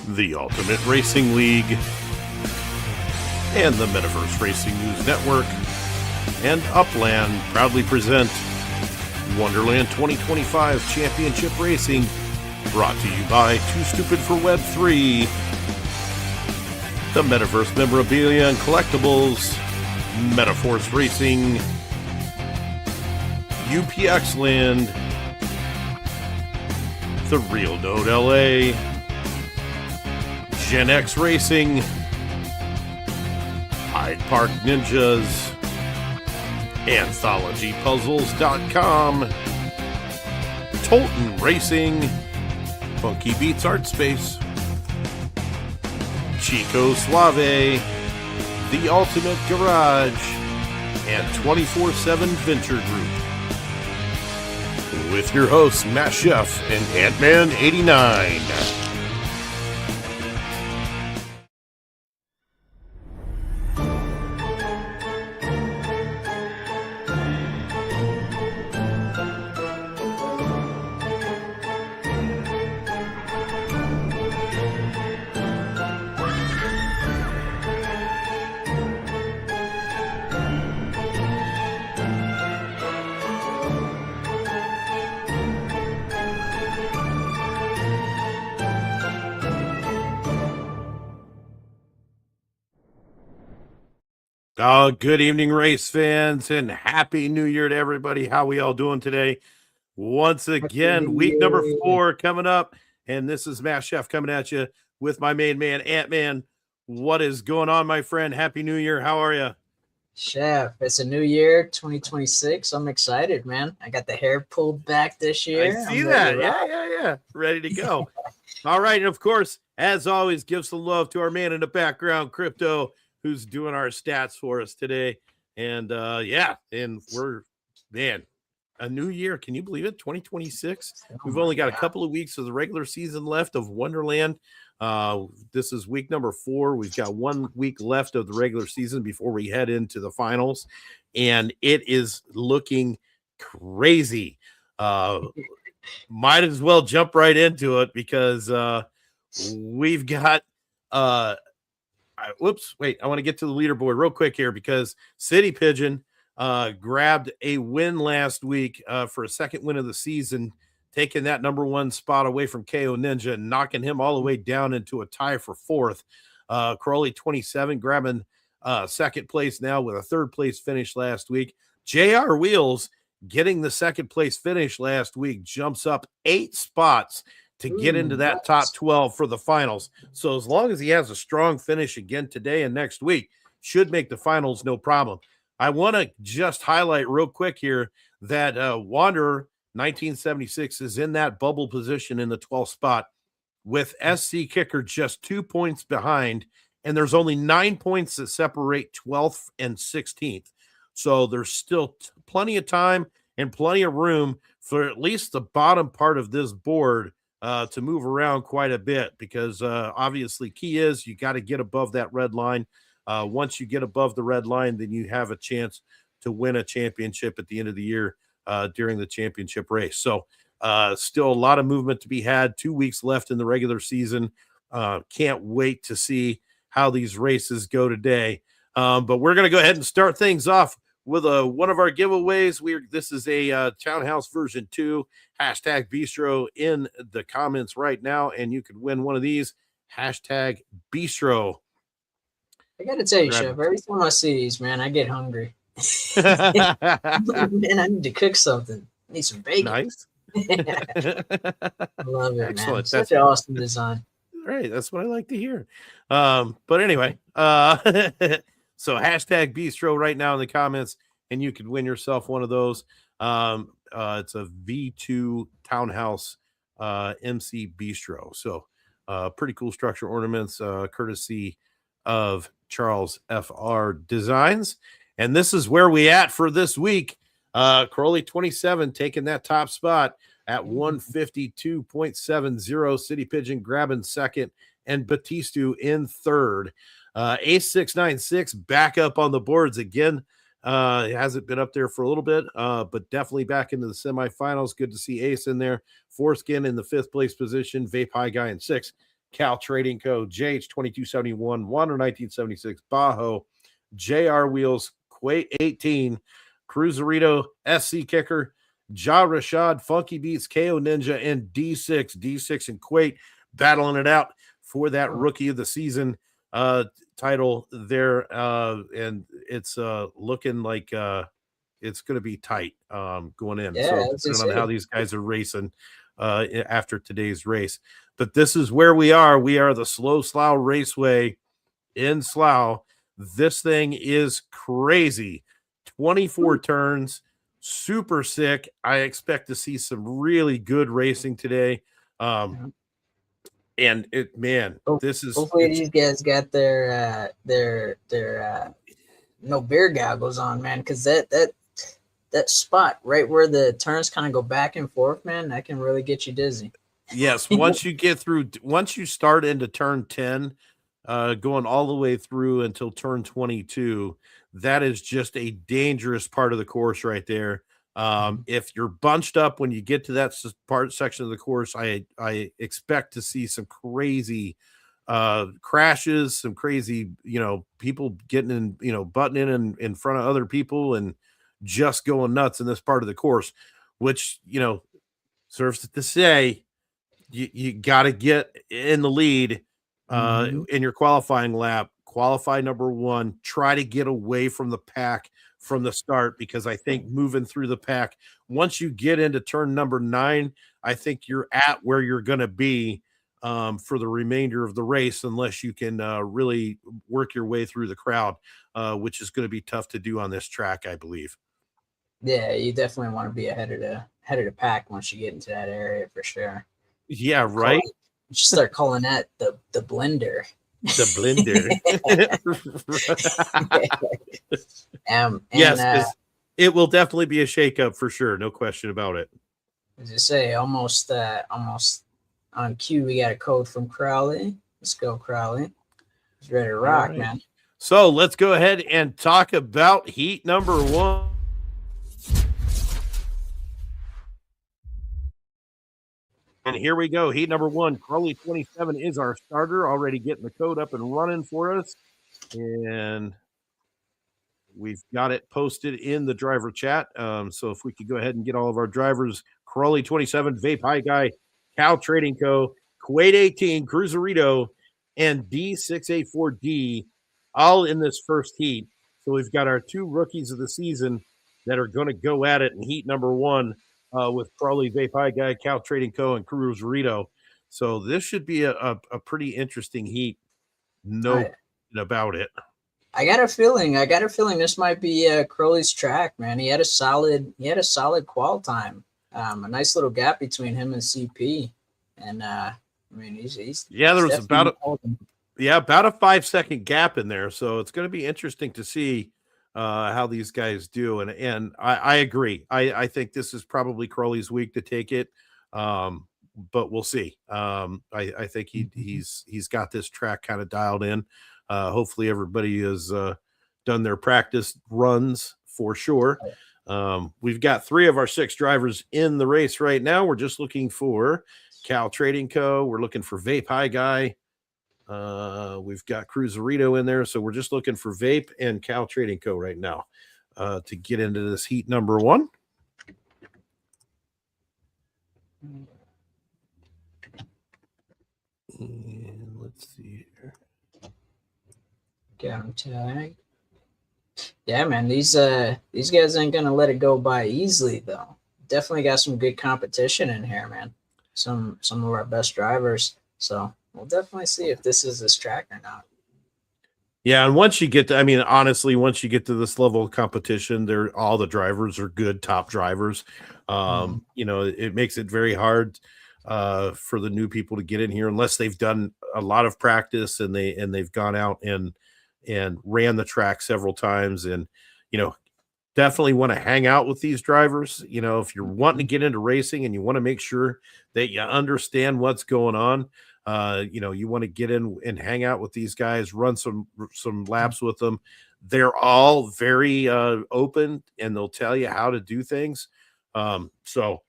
the Ultimate Racing League, and the Metaverse Racing News Network, and Upland proudly present Wonderland 2025 Championship Racing, brought to you by Too Stupid for Web 3, the Metaverse Memorabilia and Collectibles, Metaforce Racing, UPX Land, The Real Node LA, Gen X Racing, Hyde Park Ninjas, AnthologyPuzzles.com, Tolton Racing, Funky Beats Art Space, Chico Suave, The Ultimate Garage, and 24/7 Venture Group. With your hosts, Matt Chef and Ant-Man 89. Good evening, race fans, and Happy New Year to everybody. How we all doing today? Once again, week number 4 coming up, and this is Matt Chef coming at you with my main man, Ant-Man. What is going on, my friend? Happy New Year. How are you? Chef, it's a new year, 2026. I'm excited, man. I got the hair pulled back this year. I see that. Yeah. Ready to go. All right, and of course, as always, give some love to our man in the background, Crypto, who's doing our stats for us today. And and we're, man, a new year. Can you believe it? 2026. We've only got a couple of weeks of the regular season left of Wonderland. This is week number 4. We've got 1 week left of the regular season before we head into the finals, and it is looking crazy. Might as well jump right into it because we've got I want to get to the leaderboard real quick here because City Pigeon grabbed a win last week for a second win of the season, taking that number 1 spot away from KO Ninja and knocking him all the way down into a tie for 4th. Crowley 27 grabbing second place now with a 3rd place finish last week. JR Wheels getting the 2nd place finish last week, jumps up 8 spots to get into that top 12 for the finals. So as long as he has a strong finish again today and next week, should make the finals no problem. I want to just highlight real quick here that Wanderer 1976 is in that bubble position in the 12th spot with SC Kicker just 2 points behind, and there's only 9 points that separate 12th and 16th. So there's still plenty of time and plenty of room for at least the bottom part of this board to move around quite a bit, because obviously key is you got to get above that red line. Once you get above the red line, then you have a chance to win a championship at the end of the year during the championship race. So still a lot of movement to be had. 2 weeks left in the regular season. Can't wait to see how these races go today. But we're going to go ahead and start things off with one of our giveaways. This is a Townhouse version 2, hashtag Bistro in the comments right now, and you could win one of these, hashtag Bistro. I got to tell you, Chef, every time I see these, man, I get hungry. Man, I need to cook something. I need some bacon. Nice. I love it, Excellent. man. Such an awesome design. Right, that's what I like to hear. But anyway, so hashtag Bistro right now in the comments, and you could win yourself one of those. It's a V2 Townhouse MC Bistro. So pretty cool structure ornaments, courtesy of Charles FR Designs. And this is where we at for this week. Crowley 27 taking that top spot at 152.70. City Pigeon grabbing 2nd, and Batistu in 3rd. Ace 696 back up on the boards again. It hasn't been up there for a little bit, but definitely back into the semifinals. Good to see Ace in there. Foreskin in the 5th place position. Vape High Guy in 6th. Cal Trading Co., JH2271, Wander 1976, Bajo, JR Wheels, Quate 18, Cruiserito, SC Kicker, Ja Rashad, Funky Beats, KO Ninja, and D6 and Quate battling it out for that Rookie of the Season title there. And it's looking like it's going to be tight going in. Yeah, so depending on how these guys are racing after today's race. But this is where we are. We are the Slough Raceway in Slough. This thing is crazy. 24 turns, super sick. I expect to see some really good racing today. And it, man, this is hopefully these guys got their no beer goggles on, man, because that spot right where the turns kind of go back and forth, man, that can really get you dizzy. Yes, once you start into turn 10, going all the way through until turn 22, that is just a dangerous part of the course right there. If you're bunched up when you get to that section of the course, I expect to see some crazy crashes, some crazy, people getting in, butting in front of other people and just going nuts in this part of the course, which, serves to say you got to get in the lead in your qualifying lap, qualify number 1, try to get away from the pack from the start, because I think moving through the pack, once you get into turn number 9, I think you're at where you're going to be for the remainder of the race, unless you can really work your way through the crowd, which is going to be tough to do on this track, I believe. Yeah, you definitely want to be ahead of the pack once you get into that area for sure. Yeah, right. You start calling that the blender. The blender. Yes, it will definitely be a shakeup for sure, no question about it. As I say, almost on cue, we got a code from Crowley. Let's go, Crowley. He's ready to rock, right, man. So let's go ahead and talk about heat number 1. And here we go. Heat number 1. Crowley 27 is our starter, already getting the code up and running for us. And we've got it posted in the driver chat. So if we could go ahead and get all of our drivers, Crowley 27, Vape High Guy, Cal Trading Co., Kuwait 18, Cruiserito, and D684D, all in this first heat. So we've got our 2 rookies of the season that are going to go at it in heat number 1. With Crowley, Vape High Guy, Cal Trading Co., and Cruiserito. So this should be a pretty interesting heat. No about it. I got a feeling this might be Crowley's track, man. He had a solid qual time. A nice little gap between him and CP. And I mean he's there was about a 5-second gap in there. So it's going to be interesting to see how these guys do. And I agree. I think this is probably Crowley's week to take it. But we'll see. I think he's got this track kind of dialed in. Hopefully everybody has done their practice runs for sure. We've got 3 of our 6 drivers in the race right now. We're just looking for Cal Trading Co. We're looking for Vape High Guy. We've got Cruiserito in there, so we're just looking for Vape and Cal Trading Co. right now to get into this heat number 1. And let's see here. Got him tag. Yeah, man, these guys ain't gonna let it go by easily though. Definitely got some good competition in here, man. Some of our best drivers. So we'll definitely see if this is this track or not. Yeah, and once you get to, honestly, once you get to this level of competition, all the drivers are good top drivers. It makes it very hard for the new people to get in here unless they've done a lot of practice and they've gone out and ran the track several times. And definitely want to hang out with these drivers. If you're wanting to get into racing and you want to make sure that you understand what's going on, you want to get in and hang out with these guys, run some laps with them. They're all very open and they'll tell you how to do things. So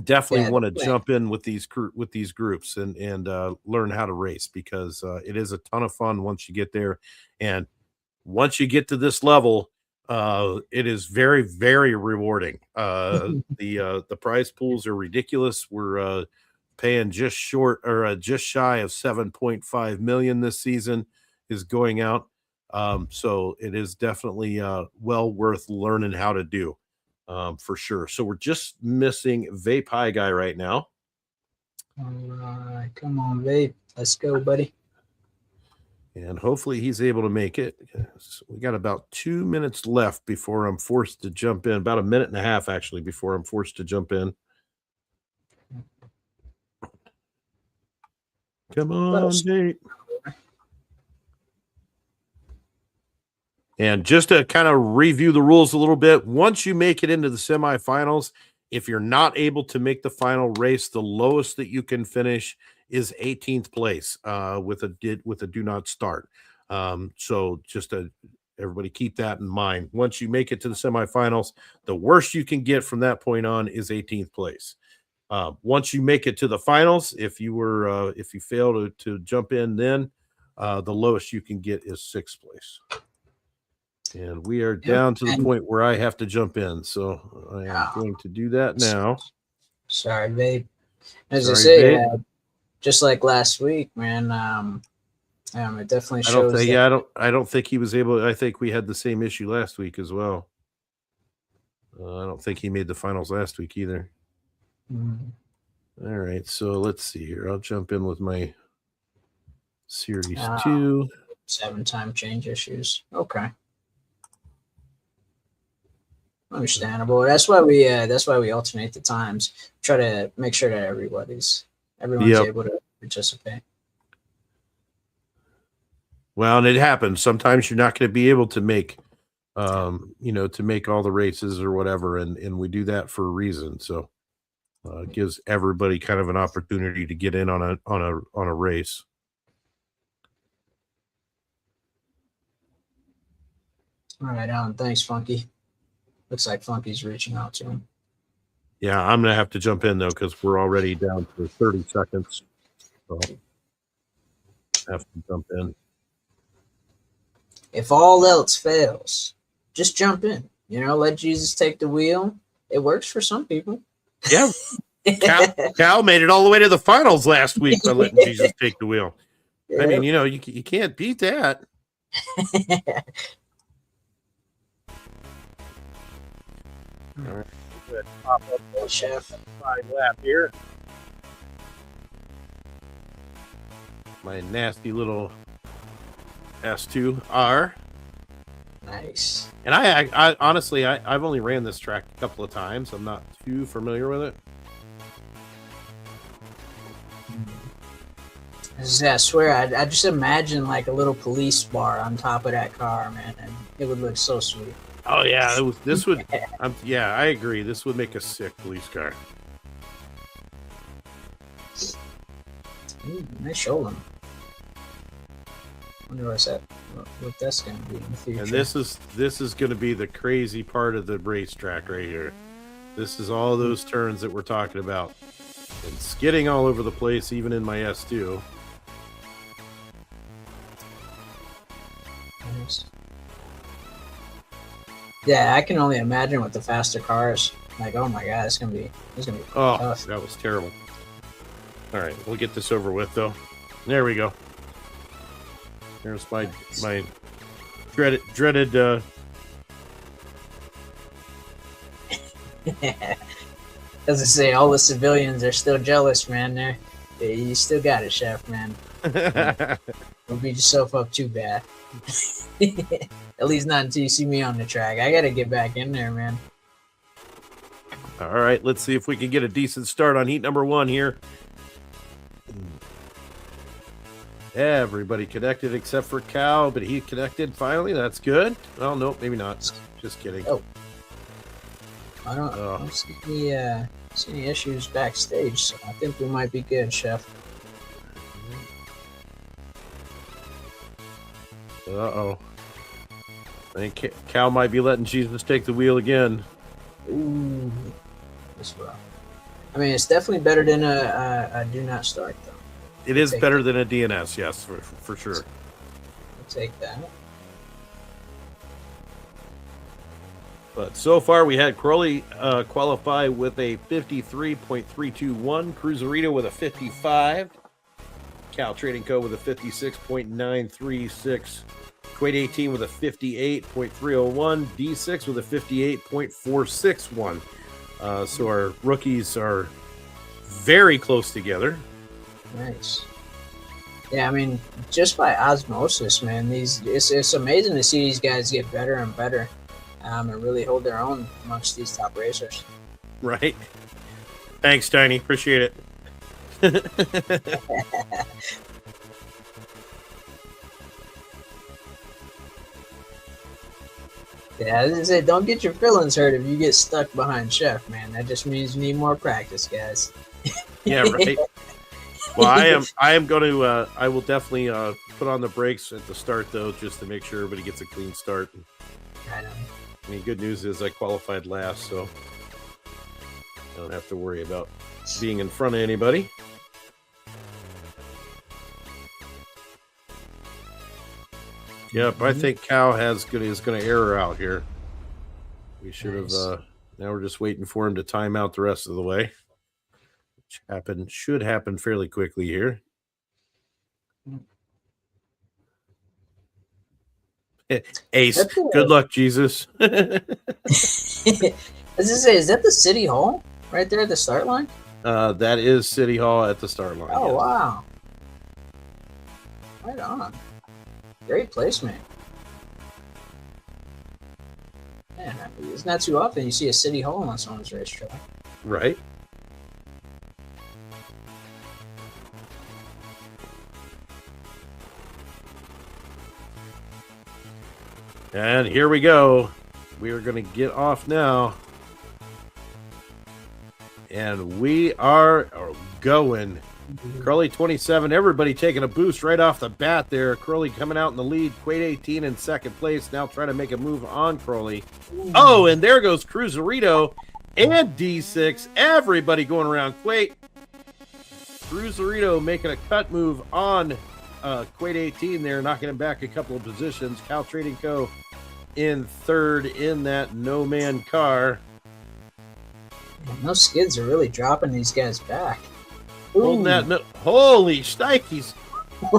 definitely Yeah, want to definitely. jump in with these groups and learn how to race because it is a ton of fun once you get there. And once you get to this level, it is very, very rewarding. The prize pools are ridiculous. We're paying just short or just shy of 7.5 million this season is going out. So it is definitely well worth learning how to do for sure. So we're just missing Vape High Guy right now. All right, come on, babe. Let's go, buddy. And hopefully he's able to make it. We got about 2 minutes left before I'm forced to jump in. About a minute and a half, actually, before I'm forced to jump in. Come on, Nate. And just to kind of review the rules a little bit, once you make it into the semifinals, if you're not able to make the final race, the lowest that you can finish is 18th place with a do not start. So just everybody keep that in mind. Once you make it to the semifinals, the worst you can get from that point on is 18th place. Once you make it to the finals, if you fail to jump in, then the lowest you can get is 6th place. And we are down to the point where I have to jump in. So I am going to do that now. Sorry, babe. As I say, just like last week, man, it definitely shows. I don't think he was able. I think we had the same issue last week as well. I don't think he made the finals last week either. All right, so let's see here. I'll jump in with my Series 2. 7-time change issues. Okay. Understandable. That's why we alternate the times. Try to make sure that everyone's able to participate. Well, and it happens. Sometimes you're not going to be able to make to make all the races or whatever, and we do that for a reason. So it gives everybody kind of an opportunity to get in on a race. All right, Alan. Thanks, Funky. Looks like Funky's reaching out to him. Yeah, I'm going to have to jump in, though, because we're already down to 30 seconds. So I have to jump in. If all else fails, just jump in. Let Jesus take the wheel. It works for some people. Yeah. Cal made it all the way to the finals last week by letting Jesus take the wheel. Yeah. I mean, you can't beat that. All right, good. Pop up the chef 5 lap here. My nasty little S2R. Nice. And I honestly, I've only ran this track a couple of times. I'm not too familiar with it. I swear, I just imagine like a little police bar on top of that car, man, and it would look so sweet. Oh yeah, this would. Yeah, I agree. This would make a sick police car. Ooh, nice shoulder. Wonder what that's going to be in the future. And this is going to be the crazy part of the racetrack right here. This is all those turns that we're talking about, and skidding all over the place, even in my S2. Yeah, I can only imagine with the faster cars. Like, oh my god, it's gonna be tough. That was terrible. All right, we'll get this over with though. There we go. There's my dreaded. As I say, all the civilians are still jealous, man. You still got it, Chef, man. Don't beat yourself up too bad. At least not until you see me on the track. I gotta get back in there, man. All right, let's see if we can get a decent start on heat number 1 here. Everybody connected except for Cal, but he connected finally. That's good. Well, nope, maybe not. Just kidding. Oh, I don't see any issues backstage, so I think we might be good, Chef. Uh-oh. I think Cal might be letting Jesus take the wheel again. Ooh, that's rough. I mean, it's definitely better than a do not start, though. It is better than a DNS, yes, for sure. I'll take that. But so far, we had Crowley qualify with a 53.321, Cruiserito with a 55, Cal Trading Co. with a 56.936, Quaid 18 with a 58.301, D6 with a 58.461. So our rookies are very close together. Nice. Yeah, I mean, just by osmosis, man, it's amazing to see these guys get better and better, and really hold their own amongst these top racers. Right. Thanks, Tiny. Appreciate it. Yeah, as I say, don't get your feelings hurt if you get stuck behind Chef, man. That just means you need more practice, guys. Yeah, right. Well, I am going to. I will definitely put on the brakes at the start, though, just to make sure everybody gets a clean start. I know. I mean, good news is I qualified last, so I don't have to worry about being in front of anybody. Yep, I think Cal is going to error out here. We should have. Now we're just waiting for him to time out the rest of the way, which should happen fairly quickly here. Ace, good luck, Jesus. As I say, is that the City Hall right there at the start line? That is City Hall at the start line. Oh, yes. wow. Right on. Great placement. Man, it's not too often you see a City Hall on someone's racetrack. Right. And here we go. We are going to get off now. And we are going. Curly 27, everybody taking a boost right off the bat there. Curly coming out in the lead. Quaid 18 in second place. Now trying to make a move on Curly. Oh, and there goes Cruiserito and D6. Everybody going around Quaid. Cruiserito making a cut move on Quaid 18 there, knocking him back a couple of positions. Cal Trading Co. in third in that no-man car. Man, those skids are really dropping these guys back. Holding that holy shnikes.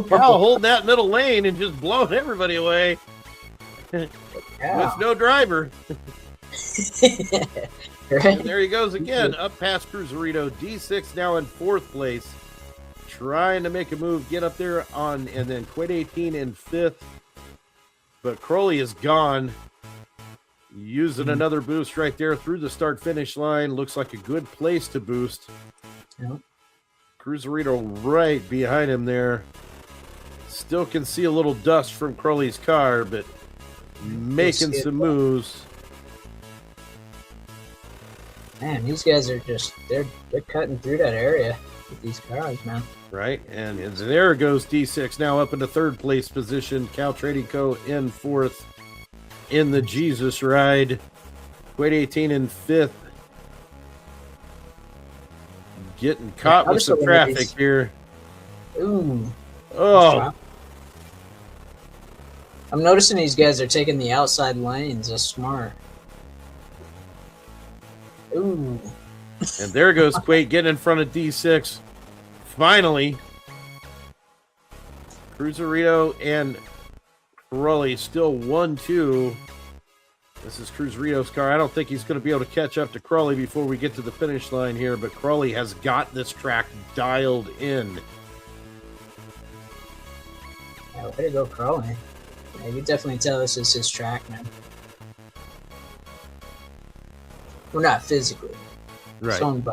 Cal holding that middle lane and just blowing everybody away. With no driver. Right? And there he goes again, up past Cruiserito. D6 now in fourth place. Trying to make a move, get up there on, and then Quaid 18 in fifth. But Crowley is gone. Using another boost right there through the start-finish line. Looks like a good place to boost. Yep. Cruiserito right behind him there. Still can see a little dust from Crowley's car, but making some moves. Man, these guys are just, they're cutting through that area with these cars, man. Right, and there goes D6 now up into third place position. Cal Trading Co. in fourth in the Jesus ride. Quaid 18 in fifth. Getting caught with some traffic here. Ooh. Oh. I'm noticing these guys are taking the outside lanes. That's smart. Ooh. And there goes Quaid getting in front of D6. Finally. Cruiserito and Crowley still 1-2. This is Cruiserito's car. I don't think he's going to be able to catch up to Crowley before we get to the finish line here, but Crowley has got this track dialed in. Yeah, way to go, Crowley. Yeah, you can definitely tell this is his track, man. We're not physically. Right. It's owned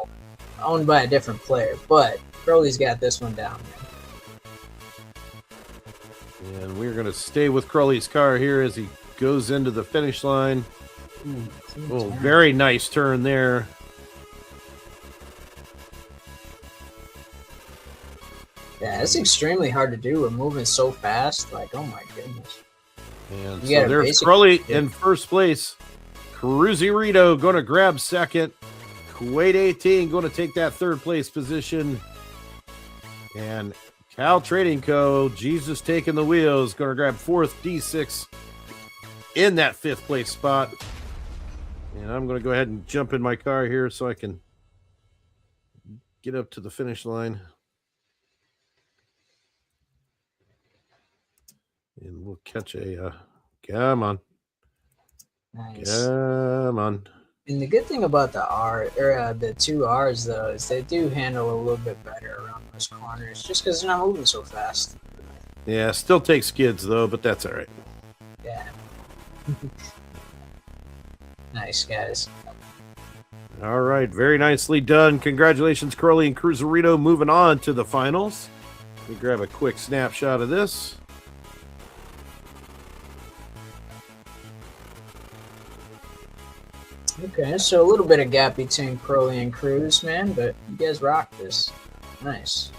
by a different player, but Crowley's got this one down, man. And we're going to stay with Crowley's car here as he goes into the finish line. Oh, very nice turn there. Yeah, it's extremely hard to do. We're moving so fast. Like, oh my goodness. And so there's Crowley in first place. Cruiserito going to grab second. Kuwait 18 going to take that third place position. And Cal Trading Co., Jesus taking the wheels, going to grab fourth, D6 in that fifth place spot. And I'm going to go ahead and jump in my car here so I can get up to the finish line. And we'll catch a, come on. Nice. Come on. And the good thing about the two R's though is they do handle a little bit better around those corners, just because they're not moving so fast. Yeah, still takes skids though, but that's all right. Yeah. Nice, guys. All right, very nicely done. Congratulations, Curly and Cruiserito, moving on to the finals. Let me grab a quick snapshot of this. Okay, so a little bit of gap between Crowley and Cruz, man, but you guys rock this. Nice.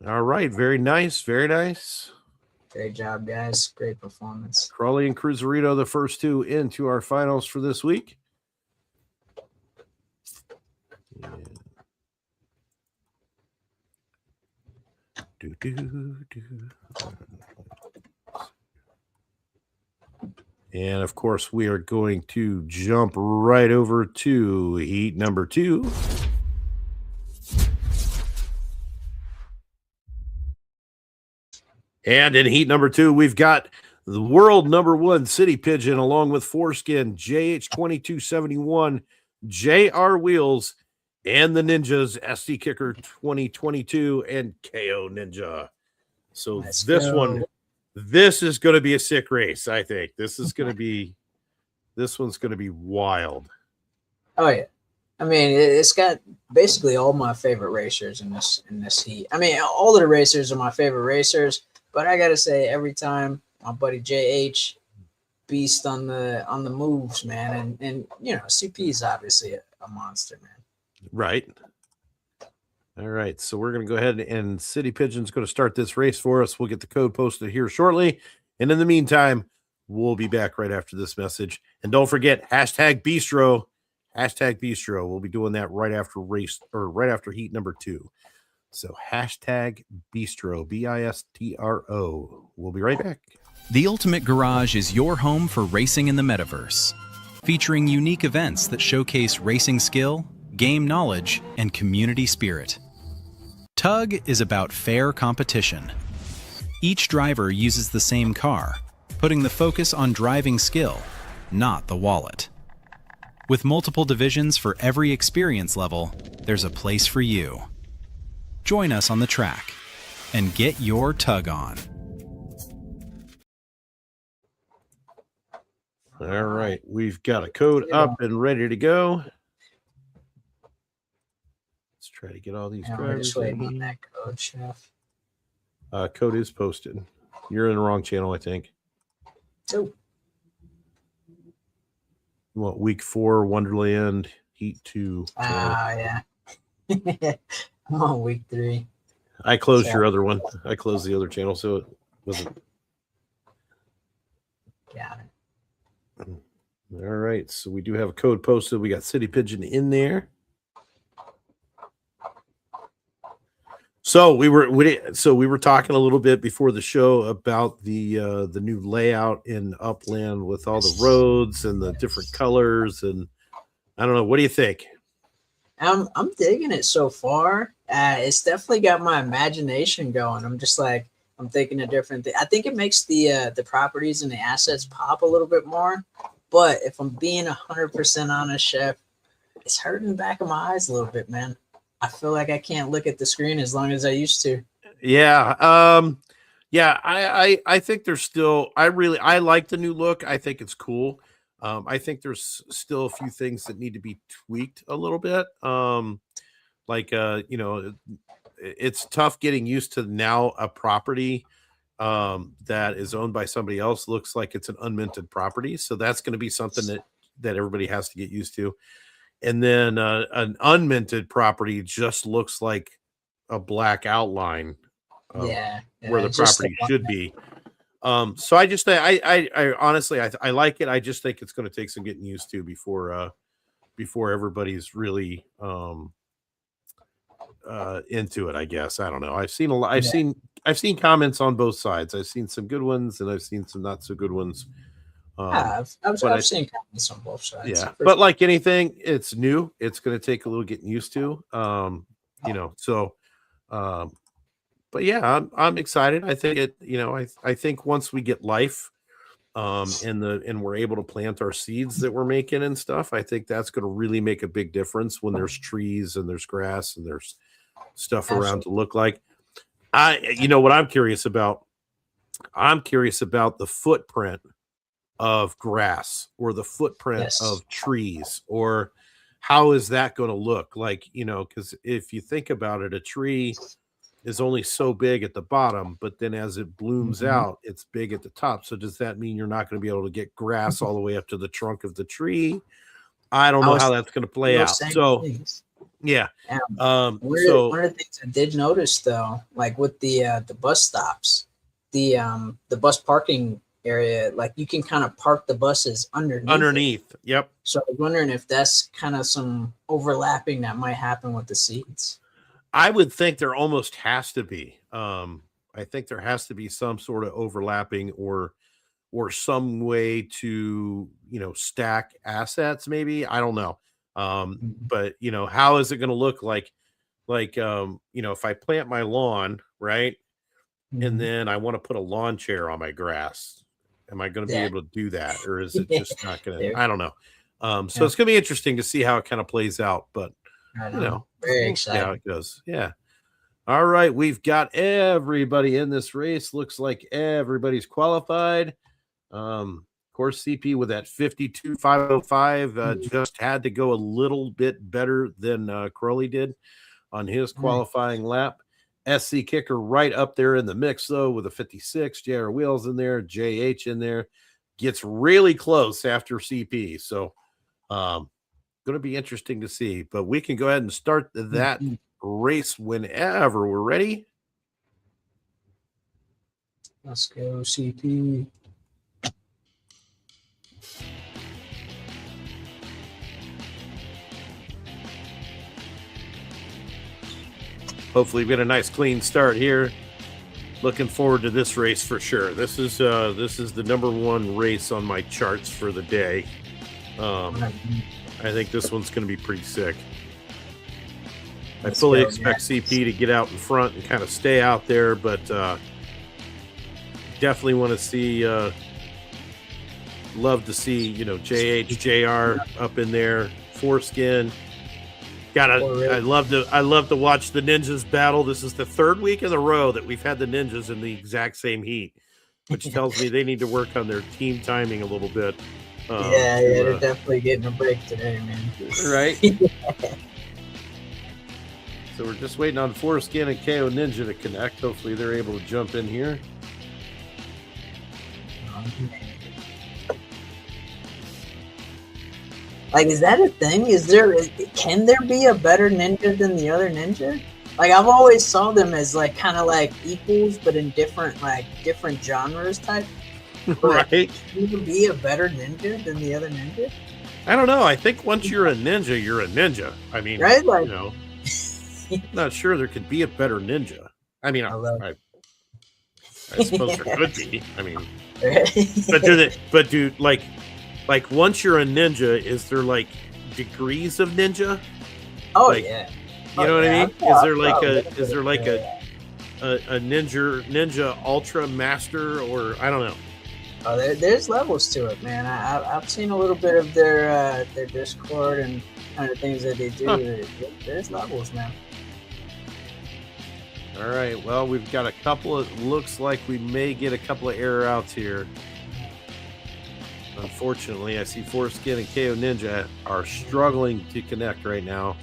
All right, very nice, very nice. Great job, guys. Great performance. Crawley and Cruiserito, the first two into our finals for this week. Yeah. And of course, we are going to jump right over to heat number 2. And in heat number 2, we've got the world number 1 City Pigeon along with Foreskin, JH2271, JR Wheels, and the Ninjas, SD Kicker 2022, and KO Ninja. So Let's this go. one, this is going to be a sick race, I think. This is going to be, this one's going to be wild. Oh yeah, I mean it's got basically all my favorite racers in this heat. I mean all of the racers are my favorite racers, but I gotta say every time my buddy JH beast on the moves, man, and you know CP is obviously a monster, man. Right. All right. So we're going to go ahead and City Pigeon's going to start this race for us. We'll get the code posted here shortly. And in the meantime, we'll be back right after this message. And don't forget, #Bistro. #Bistro. We'll be doing that right after race or right after heat number 2. So #Bistro, BISTRO. We'll be right back. The Ultimate Garage is your home for racing in the metaverse, featuring unique events that showcase racing skill, game knowledge, and community spirit. Tug is about fair competition. Each driver uses the same car, putting the focus on driving skill, not the wallet. With multiple divisions for every experience level, there's a place for you. Join us on the track and get your Tug on. All right. We've got a code up and ready to go. Let's try to get all these We're drivers just waiting in. on that code, Chef. Code is posted. You're in the wrong channel, I think. Oh, You want week 4, Wonderland, heat 2. yeah. I'm on week 3. I closed Yeah. your other one. I closed the other channel, so it wasn't. Got it. All right. So we do have a code posted. We got City Pigeon in there. So we were talking a little bit before the show about the new layout in Upland with all the roads and the different colors, and I don't know. What do you think? I'm digging it so far. It's definitely got my imagination going. I'm just like I'm thinking of different things. I think it makes the properties and the assets pop a little bit more. But if I'm being 100% honest, Chef, it's hurting the back of my eyes a little bit, man. I feel like I can't look at the screen as long as I used to. Yeah. Yeah. I think there's still. I like the new look. I think it's cool. I think there's still a few things that need to be tweaked a little bit. It's tough getting used to now a property that is owned by somebody else looks like it's an unminted property. So that's going to be something that everybody has to get used to. And then an unminted property just looks like a black outline Yeah, where the just property the should be. So I honestly, I like it. I just think it's going to take some getting used to before everybody's really into it. I guess I don't know. I've seen a lot. I've seen comments on both sides. I've seen some good ones and I've seen some not so good ones. I've seen comments on both sides. Yeah, but like anything, it's new. It's going to take a little getting used to. So. But yeah, I'm excited. I think I think once we get life, and we're able to plant our seeds that we're making and stuff, I think that's going to really make a big difference when there's trees and there's grass and there's stuff around to look like. What I'm curious about. I'm curious about the footprint of grass or the footprint of trees, or how is that going to look like? Because if you think about it, a tree is only so big at the bottom, but then as it blooms out, it's big at the top. So does that mean you're not going to be able to get grass all the way up to the trunk of the tree? I don't know how that's going to play out. So yeah. One of the things I did notice though, like with the bus stops, the bus parking area, like you can kind of park the buses underneath. Yep. So I was wondering if that's kind of some overlapping that might happen with the seats. I would think there almost has to be. I think there has to be some sort of overlapping or some way to, stack assets. Maybe, I don't know. But how is it going to look like, if I plant my lawn, right. And then I want to put a lawn chair on my grass. Am I going to be able to do that? Or is it just not going to, I don't know. So it's going to be interesting to see how it kind of plays out, but very excited. Yeah, it goes. Yeah. All right. We've got everybody in this race. Looks like everybody's qualified. Of course, CP with that 52.505 just had to go a little bit better than Crowley did on his qualifying lap. SC Kicker right up there in the mix, though, with a 56. JR Wheels in there, JH in there. Gets really close after CP. So, going to be interesting to see, but we can go ahead and start that race whenever we're ready. Let's go, CP. Hopefully we get a nice clean start here. Looking forward to this race for sure. This is the number one race on my charts for the day. I think this one's going to be pretty sick. I fully expect CP to get out in front and kind of stay out there, but definitely want to see, love to see, JH, JR up in there, Foreskin. I love to watch the ninjas battle. This is the third week in a row that we've had the ninjas in the exact same heat, which tells me they need to work on their team timing a little bit. They're definitely getting a break today, man. Right? So we're just waiting on Foreskin and KO Ninja to connect. Hopefully they're able to jump in here. Like, is that a thing? Can there be a better ninja than the other ninja? Like, I've always saw them as like kind of like equals, but in different genres type. Right. Can you be a better ninja than the other ninja? I don't know. I think once you're a ninja, you're a ninja. I mean, right? Like, not sure there could be a better ninja. I mean, I suppose there could be. I mean, like once you're a ninja, is there like degrees of ninja? Oh, like, yeah. You know what I mean? Is there like a ninja ultra master, or I don't know? Oh, there's levels to it, man. I've seen a little bit of their Discord and kind of things that they do. Huh. There's levels, man. All right. Well, we've got a couple of. Looks like we may get a couple of error outs here. Unfortunately, I see Foreskin and KO Ninja are struggling to connect right now.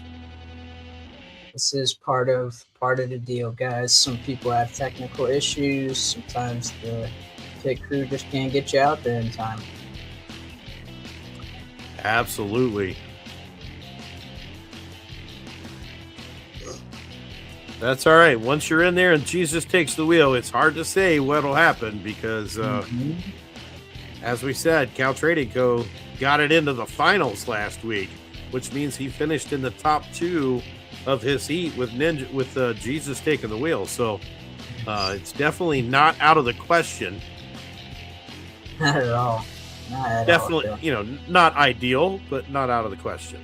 This is part of the deal, guys. Some people have technical issues. Sometimes the pit crew just can't get you out there in time. Absolutely. That's all right. Once you're in there and Jesus takes the wheel, it's hard to say what'll happen because, as we said, Cal Trading Co. got it into the finals last week, which means he finished in the top 2 of his heat with Jesus taking the wheel. So it's definitely not out of the question. Not at all. Not at Definitely, all. not ideal, but not out of the question.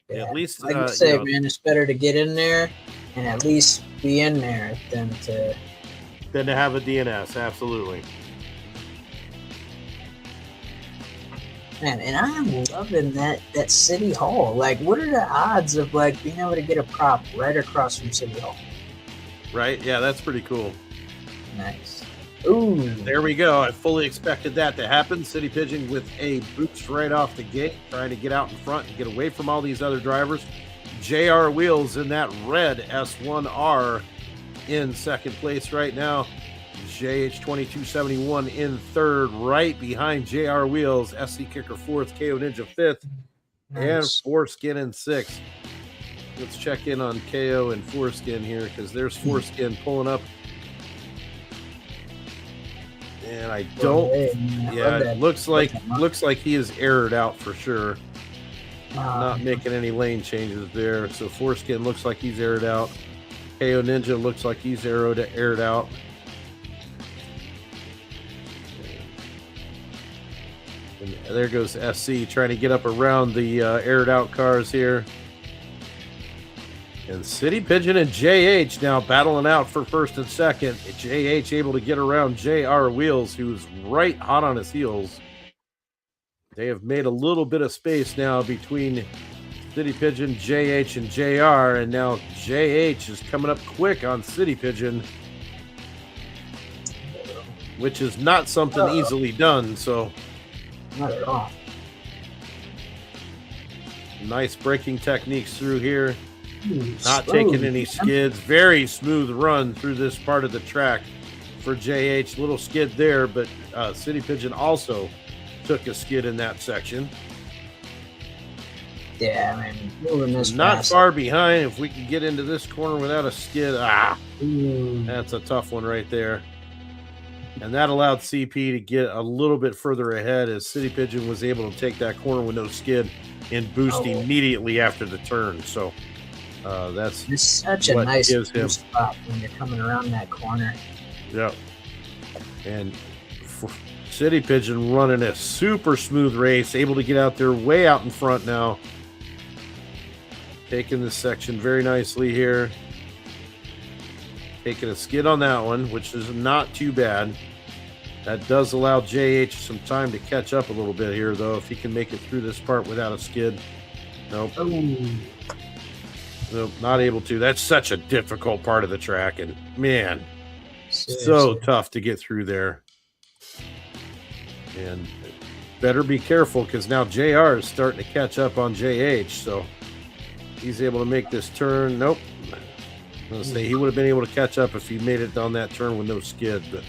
Yeah. At least, like you say, man, it's better to get in there and at least be in there than to have a DNS. Absolutely. Man, and I am loving that City Hall. Like, what are the odds of like being able to get a prop right across from City Hall? Right? Yeah, that's pretty cool. Nice. Ooh, there we go. I fully expected that to happen. City Pigeon with a boost right off the gate, trying to get out in front and get away from all these other drivers. JR Wheels in that red S1R in second place right now. JH2271 in third, right behind JR Wheels. SC Kicker fourth, KO Ninja fifth, and Foreskin in sixth. Let's check in on KO and Foreskin here because there's Foreskin pulling up. And I don't. It looks like he is errored out for sure. Not making any lane changes there. So Foreskin looks like he's aired out. KO Ninja looks like he's aired out. And there goes SC trying to get up around the aired out cars here. And City Pigeon and JH now battling out for first and second. JH able to get around JR Wheels, who's right hot on his heels. They have made a little bit of space now between City Pigeon, JH, and JR. And now JH is coming up quick on City Pigeon, which is not something easily done. So, not at all. Nice braking techniques through here. Not taking any skids. Very smooth run through this part of the track for JH. Little skid there, but City Pigeon also took a skid in that section. Yeah, I mean, moving this not far behind. If we can get into this corner without a skid, that's a tough one right there. And that allowed CP to get a little bit further ahead as City Pigeon was able to take that corner with no skid and boost immediately after the turn. So it's such a nice spot when you're coming around that corner. Yep. And City Pigeon running a super smooth race, able to get out there way out in front now. Taking this section very nicely here. Taking a skid on that one, which is not too bad. That does allow JH some time to catch up a little bit here, though, if he can make it through this part without a skid. Nope. Nope, not able to. That's such a difficult part of the track, and man, so tough to get through there. And better be careful because now JR is starting to catch up on JH, so he's able to make this turn. Nope. I'm going to say he would have been able to catch up if he made it down that turn with no skid, but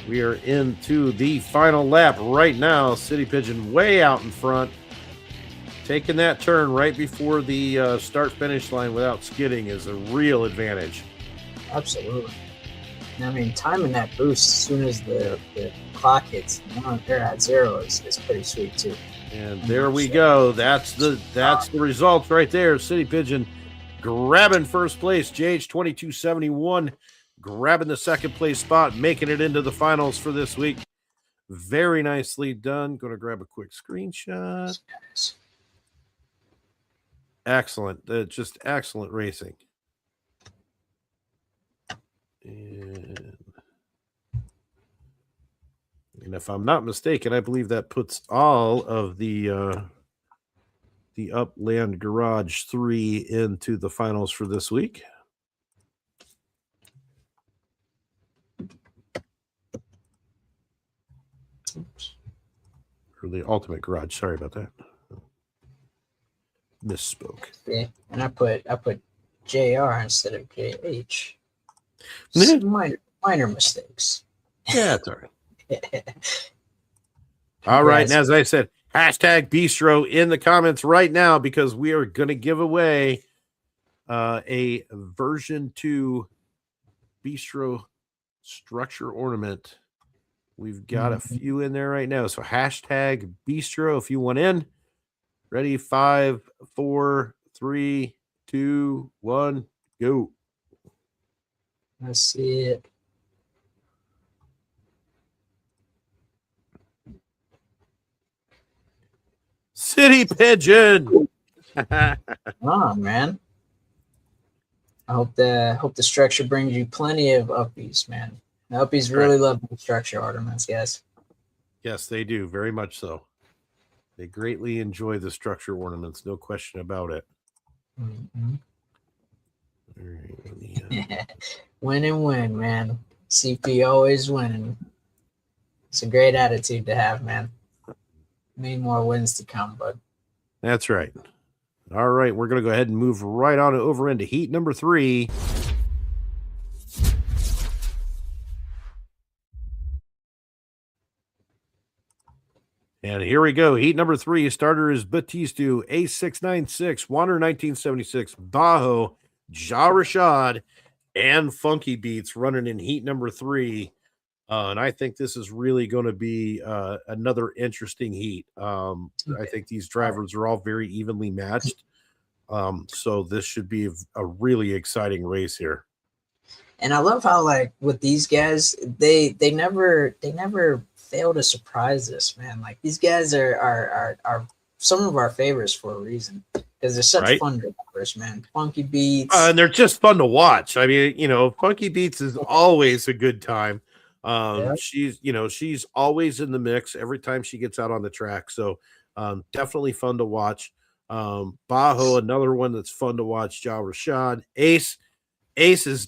we are into the final lap right now. City Pigeon way out in front. Taking that turn right before the start-finish line without skidding is a real advantage. Absolutely. I mean, timing that boost as soon as the clock hits they're at zero is pretty sweet too. And there we go. That's the results right there. City Pigeon grabbing first place. JH2271 grabbing the second place spot, making it into the finals for this week. Very nicely done. Going to grab a quick screenshot. Excellent. Just excellent racing. And if I'm not mistaken, I believe that puts all of the Upland Garage 3 into the finals for this week. Oops. Or the Ultimate Garage. Sorry about that. Misspoke. Yeah, and I put JR instead of JH. Minor mistakes. Yeah, it's all right. All right, and as I said, hashtag Bistro in the comments right now because we are going to give away a version 2 bistro structure ornament. We've got a few in there right now. So hashtag bistro if you want in. Ready? 5, 4, 3, 2, 1, go. Let's see it. City Pigeon. Oh man. I hope the structure brings you plenty of uppies, man. The uppies really love the structure ornaments, guys. Yes, they do. Very much so. They greatly enjoy the structure ornaments. No question about it. Mm-hmm. All right, Win and win, man. CP always winning. It's a great attitude to have, man. Many more wins to come, bud. That's right. All right, we're going to go ahead and move right on over into heat number 3. And here we go. Heat number 3. Starter is Batista, A696, Wander 1976, Bajo, Ja Rashad, and Funky Beats running in heat number 3. And I think this is really going to be another interesting heat. I think these drivers are all very evenly matched. So this should be a really exciting race here. And I love how, like, with these guys, they never fail to surprise us, man. Like, these guys are some of our favorites for a reason, because they're such fun drivers, man. Funky Beats, and they're just fun to watch. I mean, Funky Beats is always a good time. She's always in the mix every time she gets out on the track. So definitely fun to watch. Bajo, another one that's fun to watch. Ja Rashad, Ace is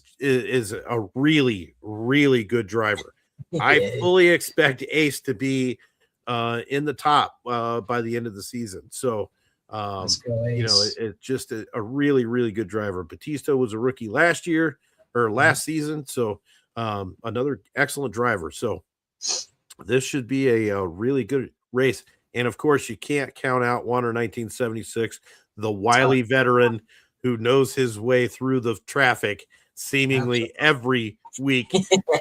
a really, really good driver. I fully expect Ace to be in the top by the end of the season. So it's just a really, really good driver. Batista was a rookie last season. So another excellent driver. So this should be a really good race. And of course, you can't count out Wander 1976, the wily veteran who knows his way through the traffic seemingly every week,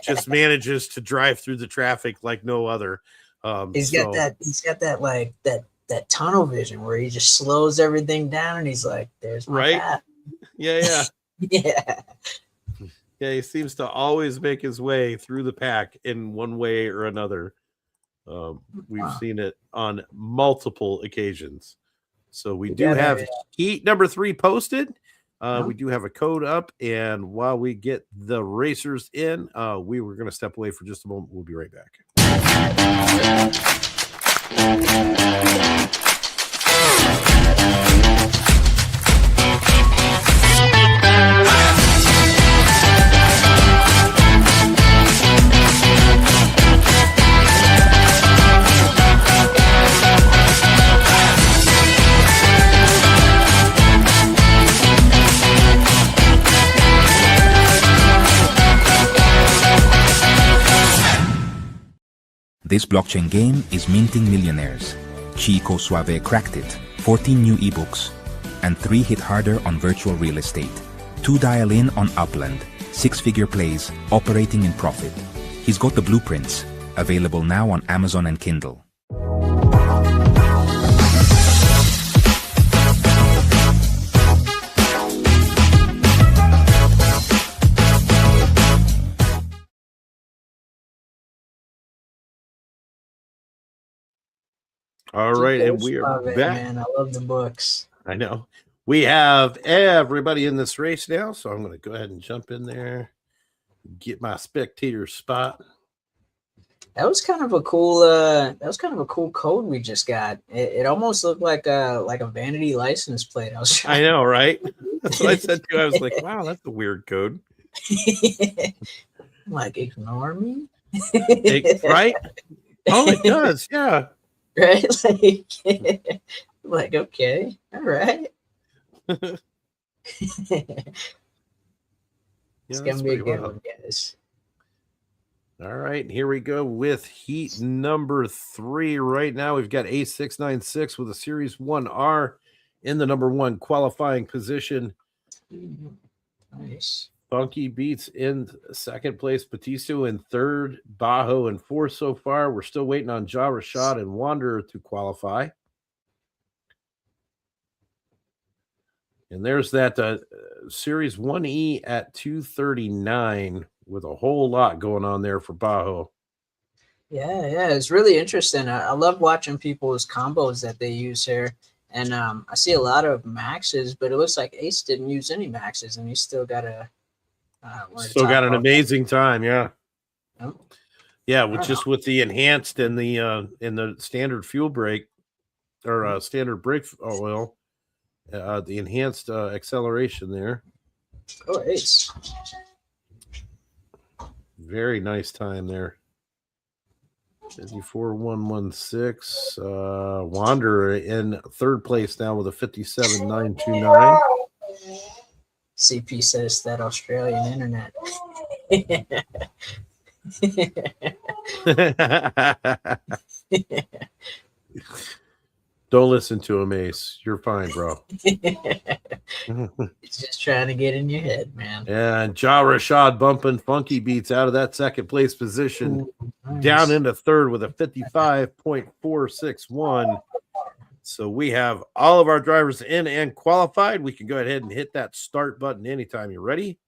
just manages to drive through the traffic like no other. He's got that tunnel vision where he just slows everything down and he's like, there's my path. Yeah. Yeah. Yeah, he seems to always make his way through the pack in one way or another. We've seen it on multiple occasions. So we do have heat number 3 posted. We do have a code up. And while we get the racers in, we were going to step away for just a moment. We'll be right back. This blockchain game is minting millionaires. Chico Suave cracked it. 14 new ebooks. And 3 hit harder on virtual real estate. 2 dial in on Upland. 6-figure plays, operating in profit. He's got the blueprints. Available now on Amazon and Kindle. All right, and we are back. Man, I love the books. I know. We have everybody in this race now, so I'm going to go ahead and jump in there, get my spectator spot. That was kind of a cool. Code we just got. It almost looked like a vanity license plate. I know, right? That's what I said too. I was like, "Wow, that's a weird code." Like, ignore me, right? Oh, it does. Yeah. Right? Like, okay, all right. It's gonna be a good one, guys. All right, here we go with heat number 3. Right now, we've got A696 with a Series 1R in the number 1 qualifying position. Nice. Funky Beats in second place, Batisto in third, Bajo in fourth so far. We're still waiting on Ja Rashad and Wanderer to qualify. And there's that Series 1E at 239 with a whole lot going on there for Bajo. Yeah, it's really interesting. I love watching people's combos that they use here. And I see a lot of maxes, but it looks like Ace didn't use any maxes, and he still got a still got an amazing time, yeah. Oh. Yeah, with the enhanced and the standard fuel brake or standard brake oil, the enhanced acceleration there. Oh, Ace. Very nice time there. 54.116. Wanderer in third place now with a 57.929. CP says that Australian internet. Don't listen to him, Ace. You're fine, bro. It's just trying to get in your head, man. And Ja Rashad bumping Funky Beats out of that second place position. Ooh, nice. Down into third with a 55.461. So we have all of our drivers in and qualified. We can go ahead and hit that start button anytime. You ready?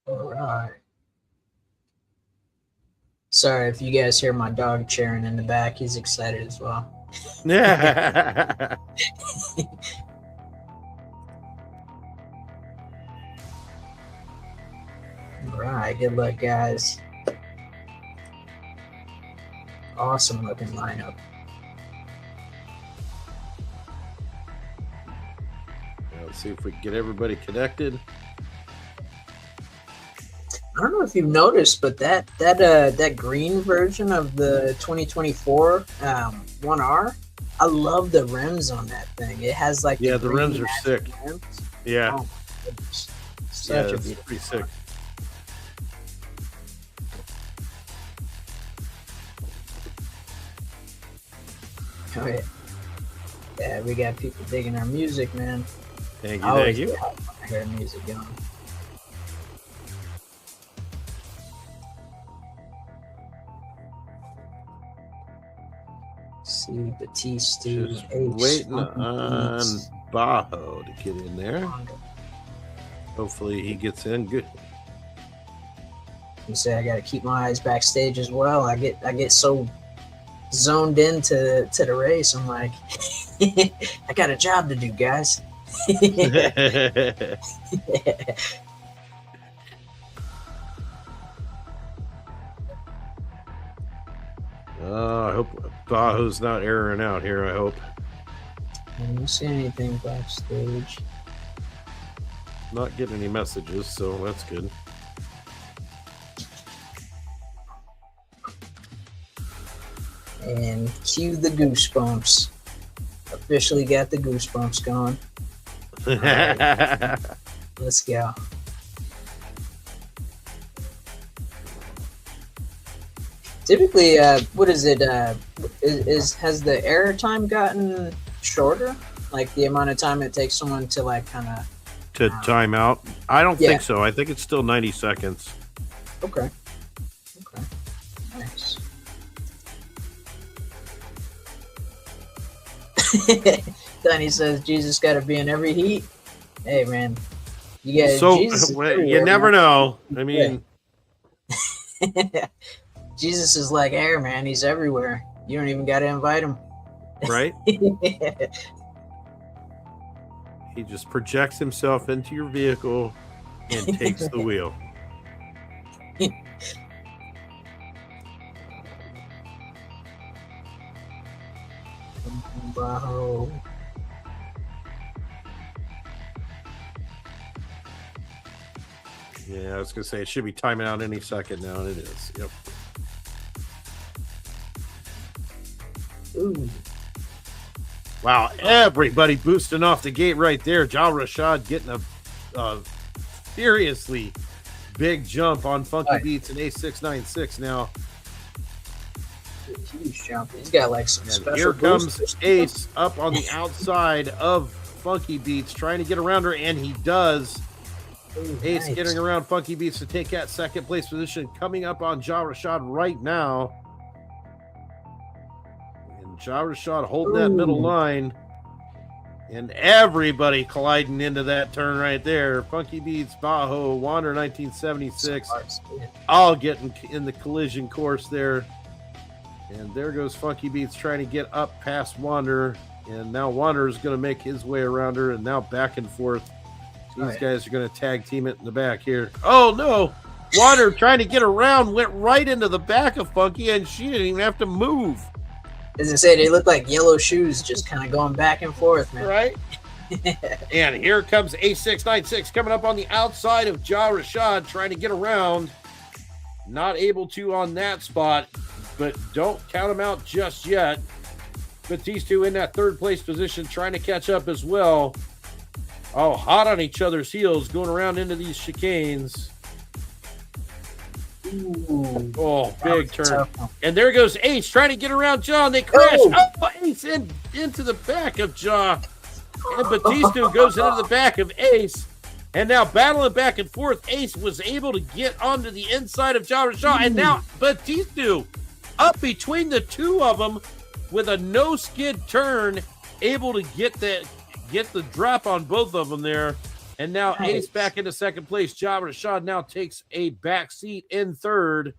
All right. Sorry if you guys hear my dog cheering in the back. He's excited as well. Yeah. All right. Good luck, guys. Awesome looking lineup. Let's see if we can get everybody connected. I don't know if you've noticed, but that green version of the 2024 1R, I love the rims on that thing. It has like the rims are sick. Rims. Yeah, oh, such a beautiful pretty sick. Oh, yeah. Yeah, we got people digging our music, man. Thank you, thank you. I hear music going. See Batista. Just waiting on Bajo to get in there. Hopefully he gets in good. You say I got to keep my eyes backstage as well. I get so zoned into the race. I'm like, I got a job to do, guys. I hope Bajo's not erroring out here. I hope. I don't see anything backstage. Not getting any messages, so that's good. And cue the goosebumps. Officially got the goosebumps going. Right. Let's go. Typically, what is it? Has the error time gotten shorter? Like the amount of time it takes someone to like kind of to time out? I don't think so. I think it's still 90 seconds. Okay. Nice. Donnie says Jesus got to be in every heat. Hey man, you guys. So Jesus you never know. I mean, Jesus is like air, man. He's everywhere. You don't even got to invite him. Right? He just projects himself into your vehicle and takes the wheel. Wow. Yeah, I was gonna say it should be timing out any second now, and it is. Yep. Ooh. Wow, everybody boosting off the gate right there. Ja Rashad getting a seriously big jump on Funky Beats and A696 now. Huge jump. He's got like some special here comes boosters. Ace up on the outside of Funky Beats trying to get around her, and he does. Ooh, Ace nice. getting around Funky Beats to take that second place position. Coming up on Ja Rashad right now. And Ja Rashad holding that middle line. And everybody colliding into that turn right there. Funky Beats, Bajo, Wander 1976. All getting in the collision course there. And there goes Funky Beats trying to get up past Wander. And now Wander is going to make his way around her. And now back and forth. These guys are going to tag team it in the back here. Oh, no. Wander trying to get around, went right into the back of Funky, and she didn't even have to move. As I say, they look like yellow shoes just kind of going back and forth, man. Right? And here comes A696 coming up on the outside of Ja Rashad, trying to get around. Not able to on that spot, but don't count him out just yet. But these two in that third place position trying to catch up as well. Oh, hot on each other's heels, going around into these chicanes. Ooh. Oh, big turn. And there goes Ace trying to get around John. They crash. Oh, Ace into the back of John. And Batista goes into the back of Ace. And now battling back and forth. Ace was able to get onto the inside of Ja Rashad. And now Batista up between the two of them with a no-skid turn, able to get the drop on both of them there. And now Ace back into second place. Ja Rashad now takes a back seat in third.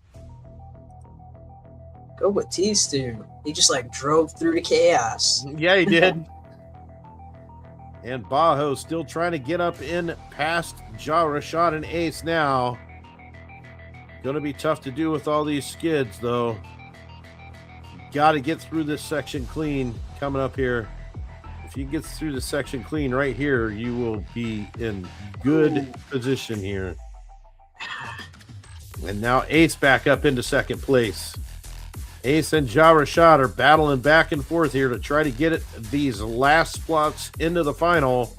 Go Batista. He just like drove through the chaos. Yeah, he did. And Bajo still trying to get up in past Ja Rashad and Ace now. Going to be tough to do with all these skids, though. Got to get through this section clean coming up here. If you get through the section clean right here, you will be in good position here. And now Ace back up into second place. Ace and Ja Rashad are battling back and forth here to try to get these last spots into the final.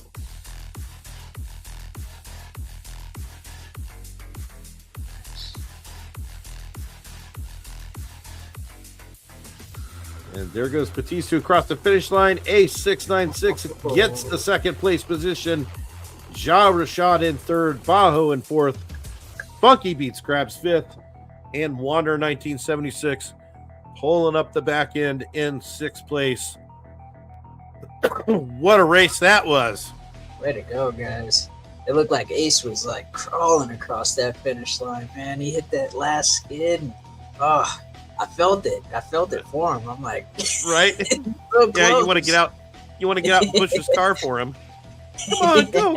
And there goes Batista across the finish line. Ace 696 gets the second place position. Ja Rashad in third. Bajo in fourth. Funky Beats grabs fifth. And Wander 1976 pulling up the back end in sixth place. What a race that was. Way to go, guys. It looked like Ace was like crawling across that finish line, man. He hit that last skid. And, oh, I felt it. I felt it for him. I'm like, right? So yeah, you want to get out. You want to get out and push his car for him. Come on, go.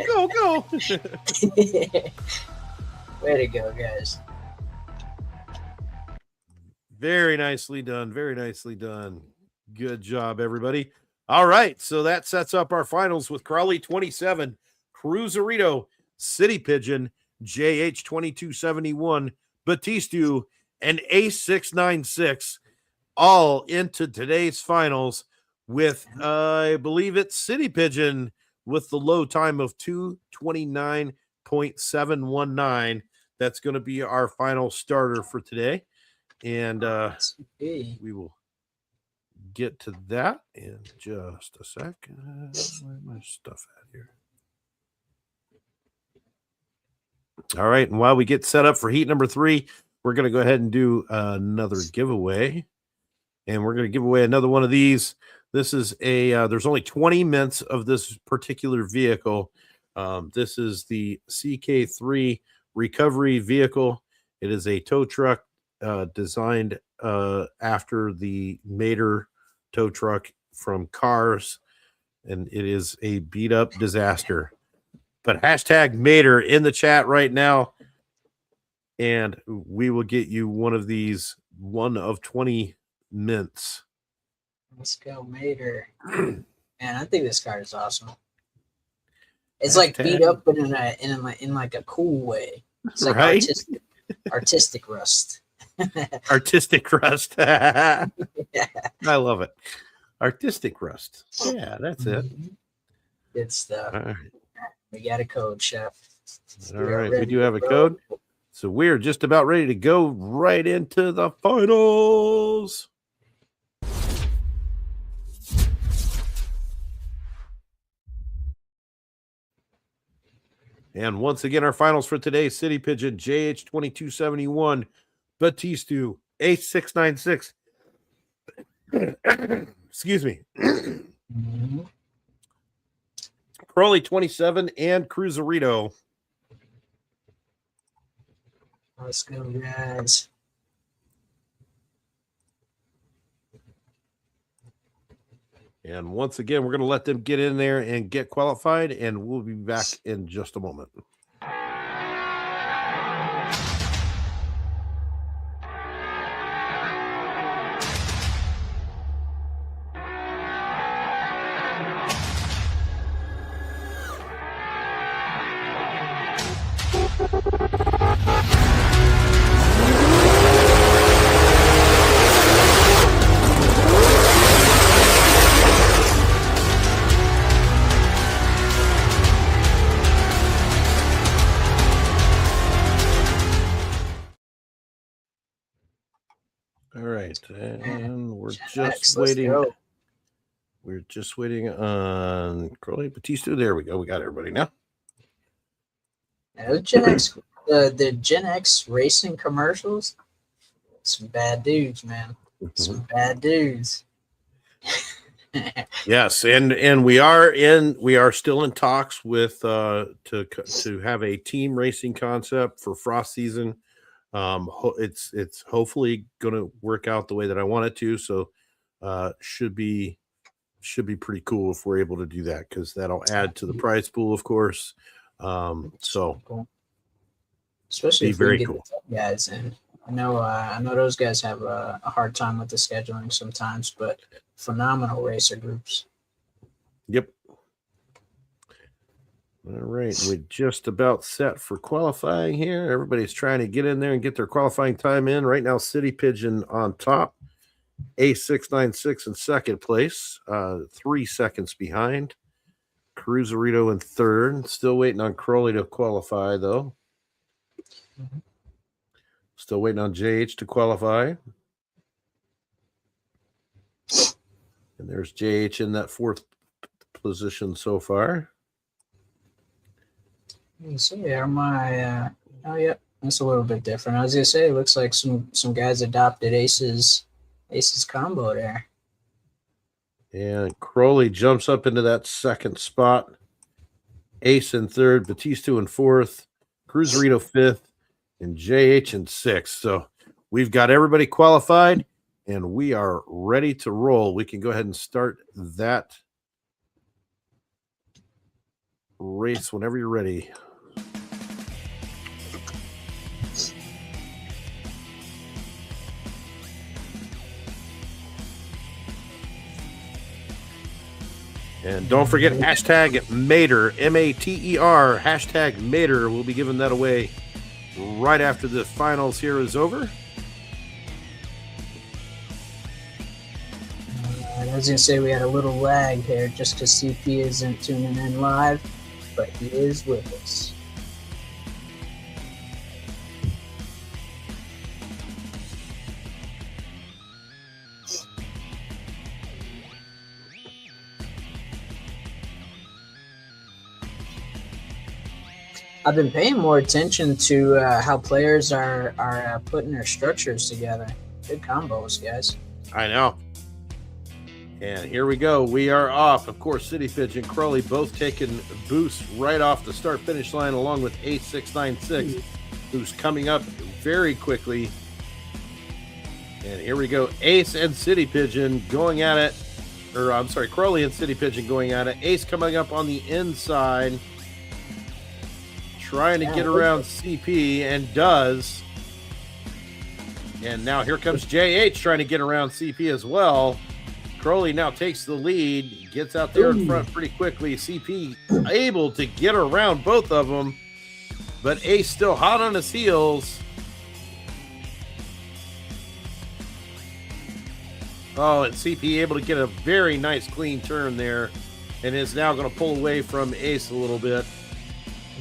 Way to go, guys. Very nicely done. Very nicely done. Good job, everybody. All right, so that sets up our finals with Crawley 27, Cruiserito, City Pigeon, JH 2271, Batista, and Ace 696 all into today's finals with, I believe it's City Pigeon with the low time of 2:29.719. That's going to be our final starter for today. And we will get to that in just a second. Where's my stuff at here? All right. And while we get set up for heat number 3, we're going to go ahead and do another giveaway. And we're going to give away another one of these. This is there's only 20 mints of this particular vehicle. This is the CK3 recovery vehicle. It is a tow truck designed after the Mater tow truck from Cars. And it is a beat up disaster. But hashtag Mater in the chat right now. And we will get you one of these, one of 20 mints. Let's go, Mater. Man, I think this card is awesome. It's like beat up, but in like a cool way. It's like right? artistic rust. Artistic rust. I love it. Artistic rust. Yeah, that's it. Good stuff. All right. We got a code, Chef. All right, we do have a code. So we're just about ready to go right into the finals. And once again, our finals for today, City Pigeon, JH2271, Batistu, Ace696. Excuse me. Crowley 27 and Cruiserito. Let's go, guys. And once again, we're going to let them get in there and get qualified, and we'll be back in just a moment. All right, and we're just waiting. We're just waiting on Crowley Batista. There we go. We got everybody now. The Gen X, the Gen X racing commercials. Some bad dudes, man. Some bad dudes. Yes, and we are still in talks with to have a team racing concept for Frost season. It's hopefully going to work out the way that I want it to. So should be pretty cool if we're able to do that, because that'll add to the prize pool, of course. So cool. Especially if very we get cool guys in. I know those guys have a hard time with the scheduling sometimes, but phenomenal racer groups. Yep. All right, we're just about set for qualifying here. Everybody's trying to get in there and get their qualifying time in. Right now, City Pigeon on top, A696 in second place, 3 seconds behind. Cruiserito in third. Still waiting on Crowley to qualify, though. Still waiting on JH to qualify. And there's JH in that 4th position so far. So yeah, oh yeah, that's a little bit different. I was gonna say, it looks like some guys adopted Ace's combo there. And Crowley jumps up into that 2nd spot. Ace in 3rd, Batista in 4th, Cruiserito 5th, and JH in 6th. So we've got everybody qualified, and we are ready to roll. We can go ahead and start that race whenever you're ready. And don't forget hashtag Mater, M-A-T-E-R, hashtag Mater. We'll be giving that away right after the finals here is over. I was going to say we had a little lag here just because CP isn't tuning in live, but he is with us. I've been paying more attention to how players are putting their structures together. Good combos, guys. I know. And here we go. We are off. Of course, City Pigeon, Crowley both taking boosts right off the start-finish line, along with A696, who's coming up very quickly. And here we go. Ace and City Pigeon going at it. Or, I'm sorry, Crowley and City Pigeon going at it. Ace coming up on the inside, trying to get around CP, and does. And now here comes JH trying to get around CP as well. Crowley now takes the lead, gets out there in front pretty quickly. CP able to get around both of them, but Ace still hot on his heels. Oh, and CP able to get a very nice clean turn there, and is now going to pull away from Ace a little bit.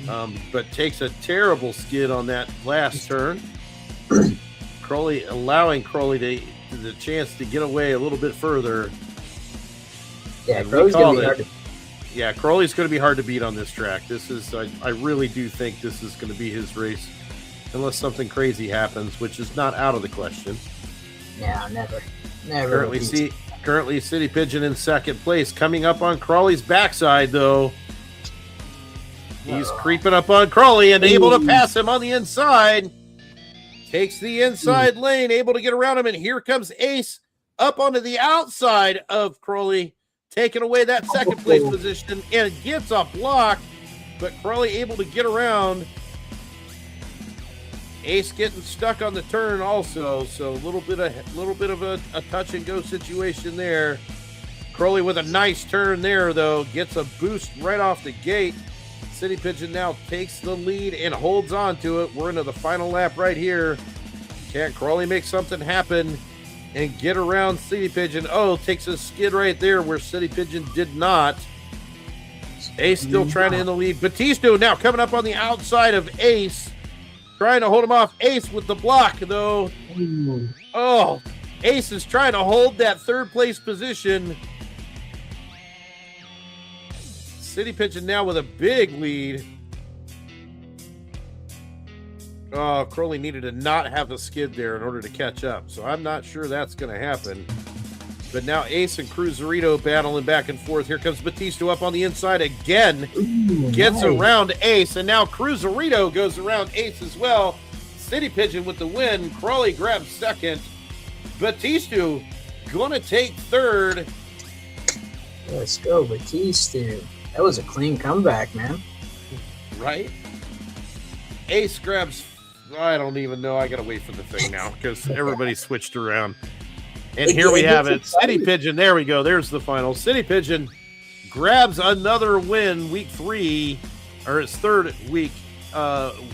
But takes a terrible skid on that last turn. Crowley allowing Crowley the chance to get away a little bit further. Yeah, Crowley's gonna be hard to Yeah, Crowley's going to be hard to beat on this track. This is, I really do think this is going to be his race, unless something crazy happens, which is not out of the question. Yeah, never. Currently, City Pigeon in second place. Coming up on Crawley's backside, though. He's creeping up on Crawley and able to pass him on the inside. Takes the inside lane, able to get around him, and here comes Ace up onto the outside of Crawley, taking away that second place position and gets a block, but Crawley able to get around. Ace getting stuck on the turn also, so a little bit of a touch and go situation there. Crawley with a nice turn there, though, gets a boost right off the gate. City Pigeon now takes the lead and holds on to it. We're into the final lap right here. Can Crawley make something happen and get around City Pigeon? Oh, takes a skid right there where City Pigeon did not. Ace still trying to in the lead. Batista now coming up on the outside of Ace, trying to hold him off. Ace with the block, though. Oh, Ace is trying to hold that third place position. City Pigeon now with a big lead. Oh, Crowley needed to not have the skid there in order to catch up, so I'm not sure that's going to happen. But now Ace and Cruiserito battling back and forth. Here comes Batista up on the inside again. Gets around Ace, and now Cruiserito goes around Ace as well. City Pigeon with the win. Crawley grabs second. Batista going to take third. Let's go, Batista. That was a clean comeback, man. Right? Ace grabs, I don't even know. I got to wait for the thing now because everybody switched around. And here we have it. City Pigeon, there we go. There's the final. City Pigeon grabs another win, week 3, or his third week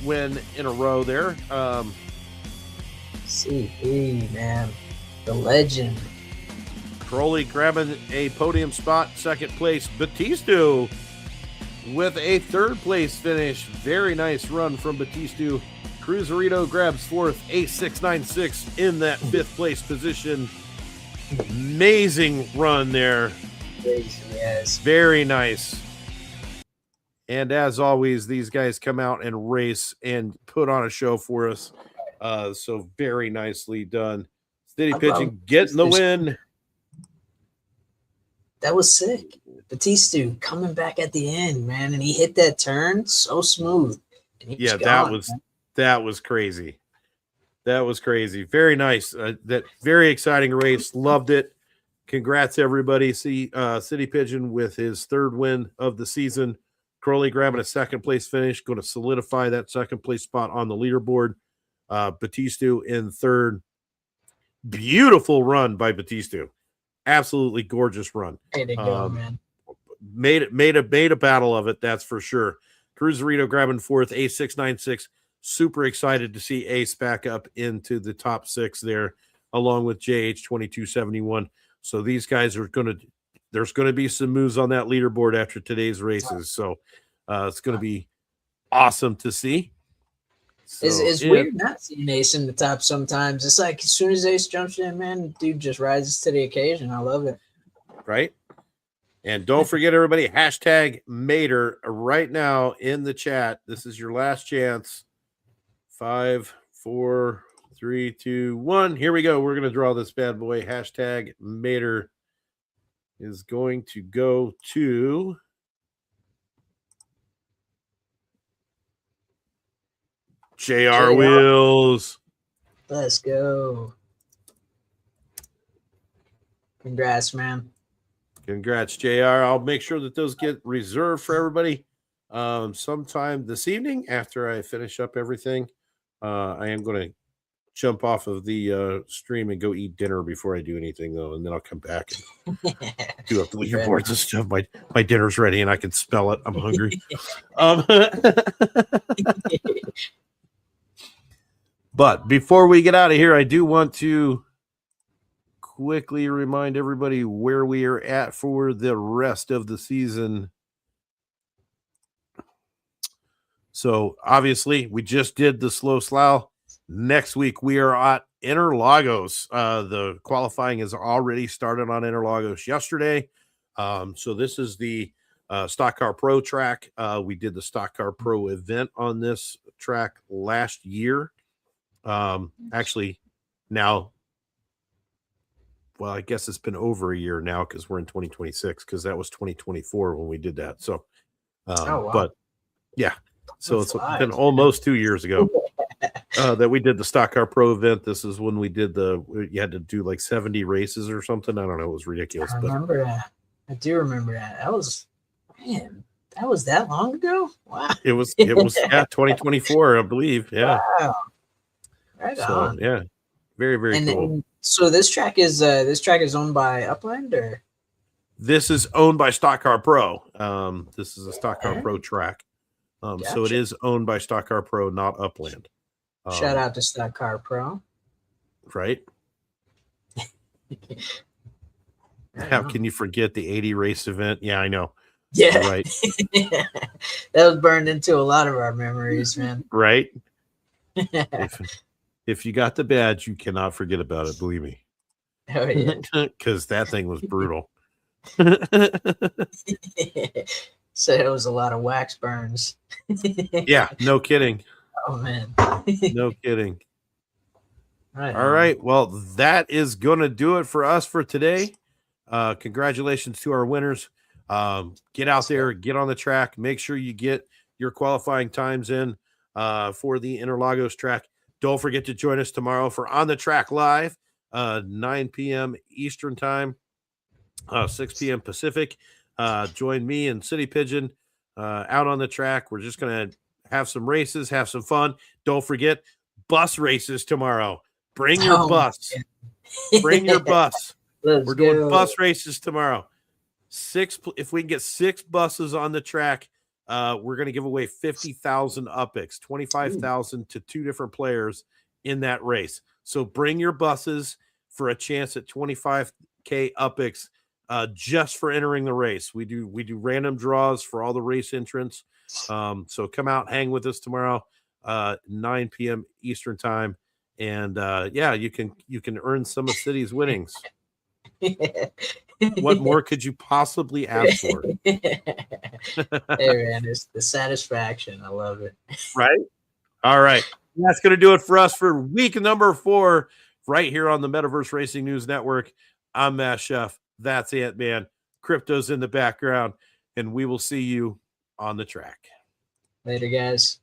win in a row there. CP, man. The legend. Crowley grabbing a podium spot, second place. Batista with a third place finish. Very nice run from Batista. Cruiserito grabs fourth, A696 in that fifth place position. Amazing run there. Yes. Very nice. And as always, these guys come out and race and put on a show for us. So very nicely done. City Pigeon getting the win. That was sick. Batista coming back at the end, man, and he hit that turn so smooth. Yeah, that was crazy. That was crazy. Very nice. That very exciting race. Loved it. Congrats, everybody. See City Pigeon with his third win of the season. Crowley grabbing a second place finish, going to solidify that second place spot on the leaderboard. Batista in third. Beautiful run by Batista. Absolutely gorgeous run. Way to go, man. Made a battle of it, that's for sure. Cruiserito grabbing fourth, A696. Super excited to see Ace back up into the top 6 there, along with JH2271. So these guys are there's going to be some moves on that leaderboard after today's races. So it's going to be awesome to see. So, it's weird not seeing Ace in the top sometimes. It's like as soon as Ace jumps in, man, dude just rises to the occasion. I love it. Right? And don't forget, everybody, hashtag Mater right now in the chat. This is your last chance. 5, 4, 3, 2, 1. Here we go. We're going to draw this bad boy. Hashtag Mater is going to go to JR Wheels. Let's go. Congrats, man. Congrats, JR. I'll make sure that those get reserved for everybody sometime this evening after I finish up everything. I am going to jump off of the stream and go eat dinner before I do anything, though, and then I'll come back and do up the leaderboards and stuff. My dinner's ready, and I can smell it. I'm hungry. But before we get out of here, I do want to quickly remind everybody where we are at for the rest of the season. So obviously we just did the Slough. Next week we are at Interlagos. The qualifying has already started on Interlagos yesterday. So this is the Stock Car Pro track. We did the Stock Car Pro event on this track last year. Actually, now, well, I guess it's been over a year now because we're in 2026 because that was 2024 when we did that. So, wow. but yeah, so it's Flies, been almost 2 years ago that we did the Stock Car Pro event. This is when we did you had to do like 70 races or something. I don't know. It was ridiculous. I remember that. I do remember that. That was that long ago? Wow. It was yeah, 2024, I believe. Yeah. Wow. Right So on. yeah, very, very cool. And so this track is owned by Upland, or this is owned by Stock Car Pro. This is a Stock Car Pro track. So it Gotcha. is owned by Stock Car Pro, not Upland. Shout out to Stock Car Pro. Right? How can you forget the 80 race event? Yeah, I know. Yeah. You're right. That was burned into a lot of our memories, man. Right? If you got the badge, you cannot forget about it, believe me. Oh yeah. Because that thing was brutal. So it was a lot of wax burns. Yeah, no kidding. Oh man. No kidding. Right. All right. Well, that is going to do it for us for today. Congratulations to our winners. Get out there, get on the track. Make sure you get your qualifying times in for the Interlagos track. Don't forget to join us tomorrow for On the Track Live, 9 p.m. Eastern Time, 6 p.m. Pacific. Join me and City Pigeon out on the track. We're just going to have some races, have some fun. Don't forget bus races tomorrow. Bring your bus. Bring your bus. We're doing bus races tomorrow. If we can get 6 buses on the track, we're going to give away 50,000 UPIX, 25,000 to 2 different players in that race. So bring your buses for a chance at 25K UPIX just for entering the race. We do random draws for all the race entrants. So come out, hang with us tomorrow, 9 p.m. Eastern Time, and yeah, you can earn some of City's winnings. What more could you possibly ask for? Hey man, it's the satisfaction. I love it. Right? All right. That's going to do it for us for week number 4 right here on the Metaverse Racing News Network. I'm Matt Chef. That's Ant-Man. Crypto's in the background, and we will see you on the track. Later, guys.